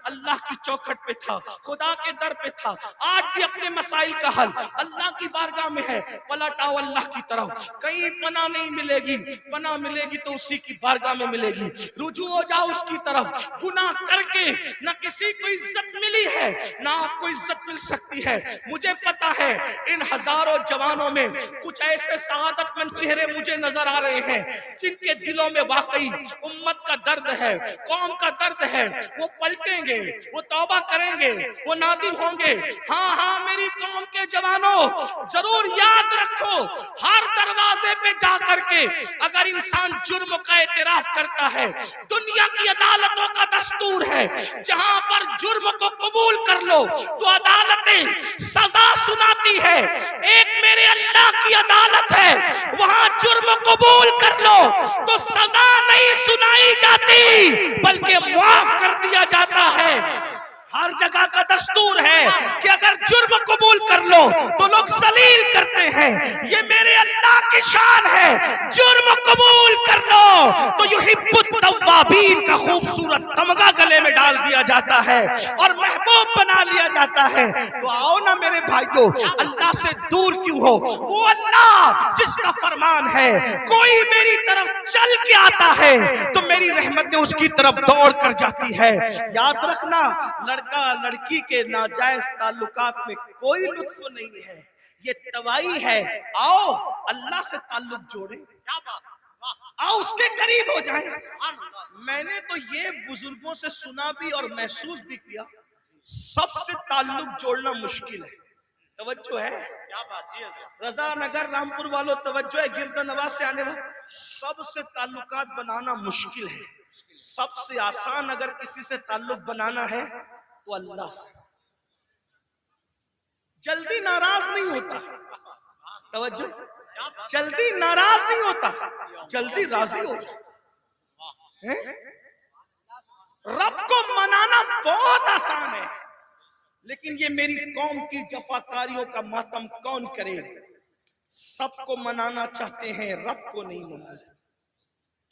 اللہ کی چوکھٹ پہ تھا، خدا کے در پہ تھا، آج بھی اپنے مسائل کا حل اللہ کی بارگاہ میں ہے. پلٹ آؤ اللہ کی طرف، کہیں پناہ نہیں ملے گی، پناہ ملے گی تو اسی کی بارگاہ میں ملے گی. رجوع ہو جاؤ اس کی طرف. گناہ کر کے نہ کسی کو عزت ملی ہے نہ آپ کو عزت مل سکتی ہے. مجھے پتا ہے ان ہزاروں جوانوں میں کچھ ایسے سعادت مند چہرے مجھے نظر آ رہے ہیں جن کے دلوں میں واقعی امت کا درد ہے، قوم کا درد ہے. وہ پلٹیں گے، وہ توبہ کریں گے، وہ نادم ہوں گے. ہاں ہاں میری قوم کے جوانوں، ضرور یاد رکھو، ہر دروازے پہ جا کر کے اگر انسان جرم کا اعتراف کرتا ہے، دنیا کی عدالتوں کا دستور ہے جہاں پر جرم کو قبول کر لو تو عدالتیں سزا سناتی ہے. ایک میرے اللہ کی عدالت ہے، وہاں جرم قبول کر لو تو سزا نہیں سنائی جاتی بلکہ معاف کر دیا جاتا ہے. ہر جگہ کا دستور ہے کہ اگر جرم قبول کر لو تو لوگ ذلیل کرتے ہیں. یہ میرے اللہ کی شان ہے، جرم قبول کر لو تو یحب التوابین کا خوبصورت تمغہ گلے میں ڈال دیا جاتا ہے اور محبوب بنا لیا جاتا ہے. تو آؤ نا میرے بھائیو، اللہ سے دور کیوں ہو؟ وہ اللہ جس کا فرمان ہے کوئی میری طرف چل کے آتا ہے تو میری رحمتیں اس کی طرف دوڑ کر جاتی ہے. یاد رکھنا، لڑکا لڑکی کے ناجائز تعلقات میں کوئی لطف نہیں ہے، یہ توائی ہے. آؤ اللہ سے تعلق جوڑیں، آؤ اس کے قریب ہو جائیں. میں نے تو یہ بزرگوں سے سنا بھی اور محسوس بھی کیا، سب سے تعلق جوڑنا مشکل ہے. توجہ ہے رضا نگر رامپور والوں، توجہ ہے گرد نواز سے آنے والے، سب سے تعلقات بنانا مشکل ہے. سب سے آسان اگر کسی سے تعلق بنانا ہے تو اللہ سے. جلدی ناراض نہیں ہوتا، توجہ، جلدی ناراض نہیں ہوتا، جلدی راضی ہو جائے. رب کو منانا بہت آسان ہے، لیکن یہ میری قوم کی جفاکاریوں کا ماتم کون کرے؟ سب کو منانا چاہتے ہیں، رب کو نہیں منانا،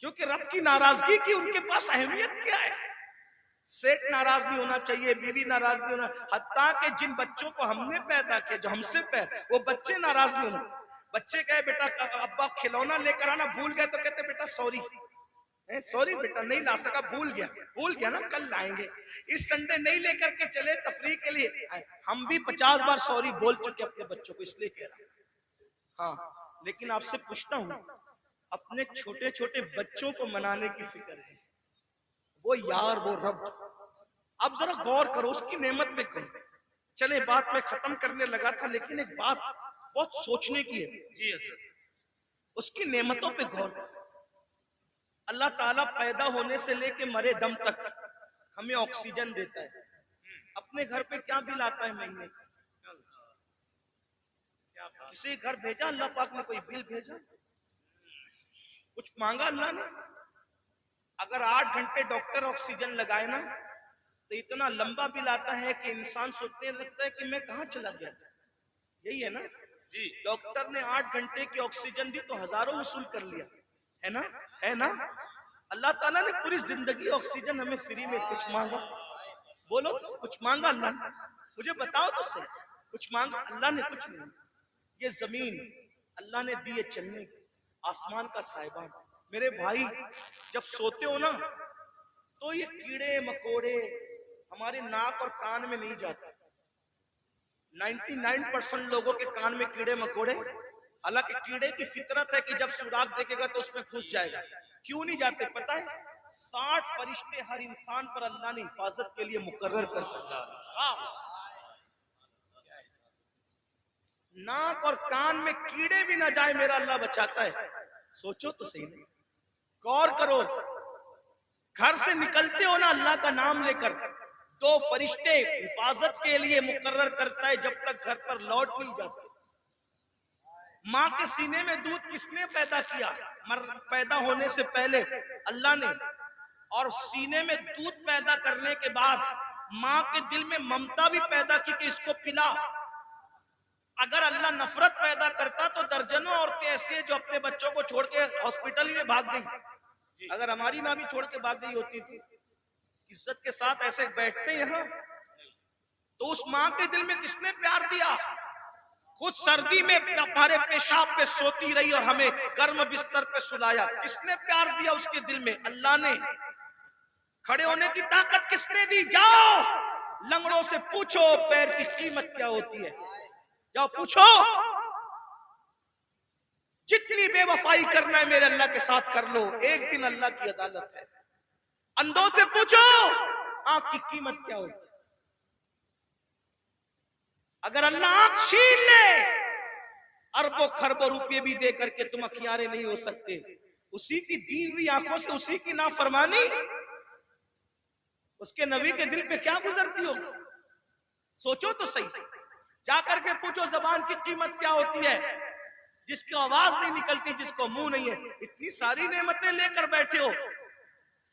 کیونکہ رب کی ناراضگی کی ان کے پاس اہمیت کیا ہے؟ سیٹ ناراض نہیں ہونا چاہیے، بیوی ناراض نہیں ہونا، حتیٰ کہ جن بچوں کو ہم نے پیدا کیا، جو ہم سے پیدا، وہ بچے ناراض نہیں ہونا. بچے کہے بیٹا ابا کھلونا لے کر آنا، بھول گئے تو کہتے بیٹا سوری، سوری بیٹا نہیں لا سکا، بھول گیا نا، کل لائیں گے. اس سنڈے نہیں لے کر کے چلے تفریح کے لیے. ہم بھی 50 بار سوری بول چکے اپنے بچوں کو، اس لیے کہہ رہا ہوں. ہاں لیکن آپ سے پوچھتا ہوں، اپنے چھوٹے چھوٹے بچوں کو منانے کی فکر ہے، وہ یار وہ رب، اب ذرا غور کرو اس کی نعمت پہ کرو. چلے بات میں ختم کرنے لگا تھا، لیکن ایک بات بہت سوچنے کی ہے. جی حضرت، اس کی نعمتوں پہ غور کرو. اللہ تعالیٰ پیدا ہونے سے لے کے مرے دم تک ہمیں آکسیجن دیتا ہے. اپنے گھر پہ کیا بل آتا ہے مہینے؟ کسی گھر بھیجا اللہ پاک نے کوئی بل بھیجا؟ کچھ مانگا اللہ نے؟ اگر 8 گھنٹے ڈاکٹر آکسیجن لگائے نا تو اتنا لمبا بل آتا ہے کہ انسان سوچنے لگتا ہے کہ میں کہاں چلا گیا. یہی ہے نا جی، ڈاکٹر نے 8 گھنٹے کی آکسیجن دی تو ہزاروں وصول کر لیا ہے نا، ہے نا. اللہ تعالیٰ نے پوری زندگی آکسیجن ہمیں فری میں. کچھ مانگا؟ بولو کچھ مانگا اللہ نے؟ مجھے بتاؤ تو صحیح، کچھ مانگا اللہ نے؟ کچھ نہیں. یہ زمین اللہ نے دی ہے چلنے کی، آسمان کا سائبان. میرے بھائی جب سوتے ہو نا تو یہ کیڑے مکوڑے ہمارے ناک اور کان میں نہیں جاتے. 99% لوگوں کے کان میں کیڑے مکوڑے، حالانکہ کیڑے کی فطرت ہے کہ جب سوراخ دیکھے گا تو اس میں گھس جائے گا. کیوں نہیں جاتے پتہ ہے؟ 60 فرشتے ہر انسان پر اللہ نے حفاظت کے لیے مقرر کر دیا. ناک اور کان میں کیڑے بھی نہ جائے میرا اللہ بچاتا ہے. سوچو تو صحیح، نہیں غور کرو. گھر سے نکلتے ہو نا اللہ کا نام لے کر، 2 فرشتے حفاظت کے لیے مقرر کرتا ہے جب تک گھر پر لوٹ نہیں جاتے. ماں کے سینے میں دودھ کس نے پیدا کیا؟ پیدا ہونے سے پہلے اللہ نے. اور سینے میں دودھ پیدا کرنے کے بعد ماں کے دل میں ممتا بھی پیدا کی کہ اس کو پلا. اگر اللہ نفرت پیدا کرتا تو درجنوں عورتیں ایسی ہیں جو اپنے بچوں کو چھوڑ کے ہاسپٹل میں بھاگ گئی. اگر ہماری ماں بھی چھوڑ کے بھاگ گئی ہوتی تھی عزت کے ساتھ ایسے بیٹھتے یہاں؟ تو اس ماں کے دل میں کس نے پیار دیا؟ خود سردی میں ہمارے پیشاب پہ سوتی رہی اور ہمیں گرم بستر پہ سلایا، کس نے پیار دیا اس کے دل میں؟ اللہ نے۔ کھڑے ہونے کی طاقت کس نے دی؟ جاؤ لنگڑوں سے پوچھو پیر کی قیمت کیا ہوتی ہے، جاؤ پوچھو۔ جتنی بے وفائی کرنا ہے میرے اللہ کے ساتھ کر لو، ایک دن اللہ کی عدالت ہے۔ اندھوں سے پوچھو آنکھ کی قیمت کیا ہوتی ہے۔ اگر اللہ آنکھ چھین لے، اربوں خربوں روپے بھی دے کر کے تم اخیارے نہیں ہو سکتے۔ اسی کی دی ہوئی آنکھوں سے اسی کی نافرمانی اس کے نبی کے دل پہ کیا گزرتی ہوگی؟ سوچو تو صحیح، جا کر کے پوچھو زبان کی قیمت کیا ہوتی ہے، جس کی آواز نہیں نکلتی، جس کو منہ نہیں ہے، اتنی ساری نعمتیں لے کر بیٹھے ہو،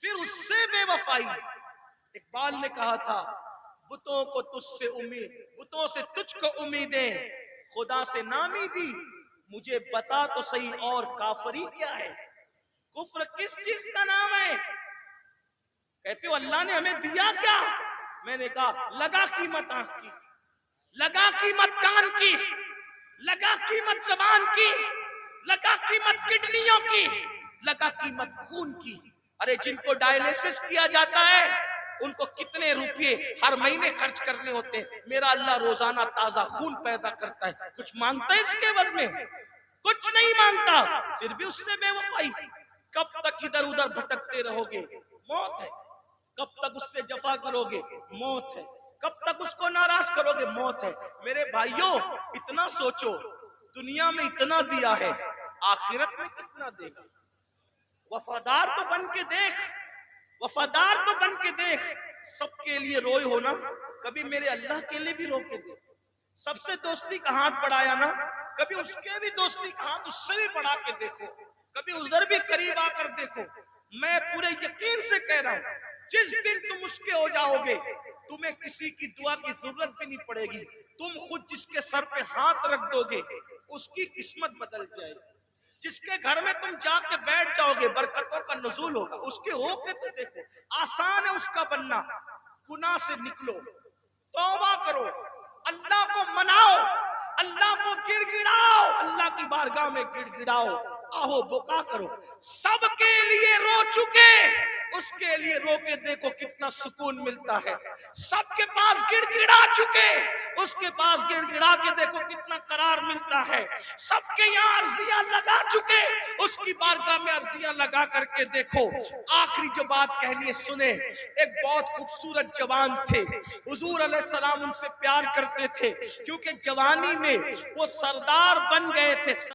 پھر اس سے بے وفائی۔ اقبال نے کہا تھا بتوں کو تجھ سے امید، بتوں سے تجھ کو امیدیں، خدا سے نامیدی، مجھے بتا تو صحیح اور کافری کیا ہے؟ کفر کس چیز کا نام ہے؟ کہتے ہو اللہ نے ہمیں دیا کیا؟ میں نے کہا لگا قیمت آنکھ کی، لگا قیمت کان کی، لگا قیمت زبان کی، لگا قیمت کڈنیوں کی، لگا قیمت خون کی۔ ارے جن کو ڈائلیسس کیا جاتا ہے ان کو کتنے روپے ہر مہینے خرچ کرنے ہوتے ہیں، میرا اللہ روزانہ تازہ خون پیدا کرتا ہے، کچھ مانگتا ہے اس کے عوض میں؟ کچھ نہیں مانگتا، پھر بھی اس سے بے وفائی۔ کب تک ادھر ادھر بھٹکتے رہو گے؟ موت ہے۔ کب تک اس سے جفا کرو گے؟ موت ہے۔ کب تک اس کو ناراض کرو گے؟ موت ہے۔ میرے بھائیوں اتنا سوچو، دنیا میں اتنا دیا ہے، آخرت میں کتنا دے گا؟ وفادار تو بن کے دیکھ، وفادار تو بن کے دیکھ۔ سب کے لیے روئے ہونا، کبھی میرے اللہ کے لیے بھی رو کے دیکھ۔ سب سے دوستی کا ہاتھ بڑھایا نا، کبھی اس کے بھی دوستی کا ہاتھ اس سے بھی بڑھا کے دیکھو، کبھی ادھر بھی قریب آ کر دیکھو۔ میں پورے یقین سے کہہ رہا ہوں جس دن تم اس کے ہو جاؤ گے تمہیں کسی کی دعا کی ضرورت بھی نہیں پڑے گی، تم خود جس کے سر پہ ہاتھ رکھ دو گے اس کی قسمت بدل جائے گی۔ جس کے گھر میں تم جا کے بیٹھ جاؤ گے برکتوں کا نزول ہوگا، اس کے ہو کے تو دیکھو، آسان ہے اس کا بننا۔ گناہ سے نکلو، توبہ کرو، اللہ کو مناؤ، اللہ کو گڑ گڑاؤ، اللہ کی بارگاہ میں گڑ گڑاؤ، آہو بکا کرو۔ سب کے لیے رو چکے، اس کے لیے رو کے دیکھو کتنا سکون ملتا ہے۔ سب کے پاس گڑ گڑا چکے، اس کے پاس گڑ گڑا کے دیکھو کتنا قرار ملتا ہے۔ سب کے یہاں عرضیاں لگا چکے، اس کی بارگاہ میں عرضیاں لگا کر کے دیکھو۔ آخری جو بات کہنی ہے سنیں، ایک بہت خوبصورت جوان تھے، حضور علیہ السلام ان سے پیار کرتے تھے کیونکہ جوانی میں وہ سردار بن گئے تھے۔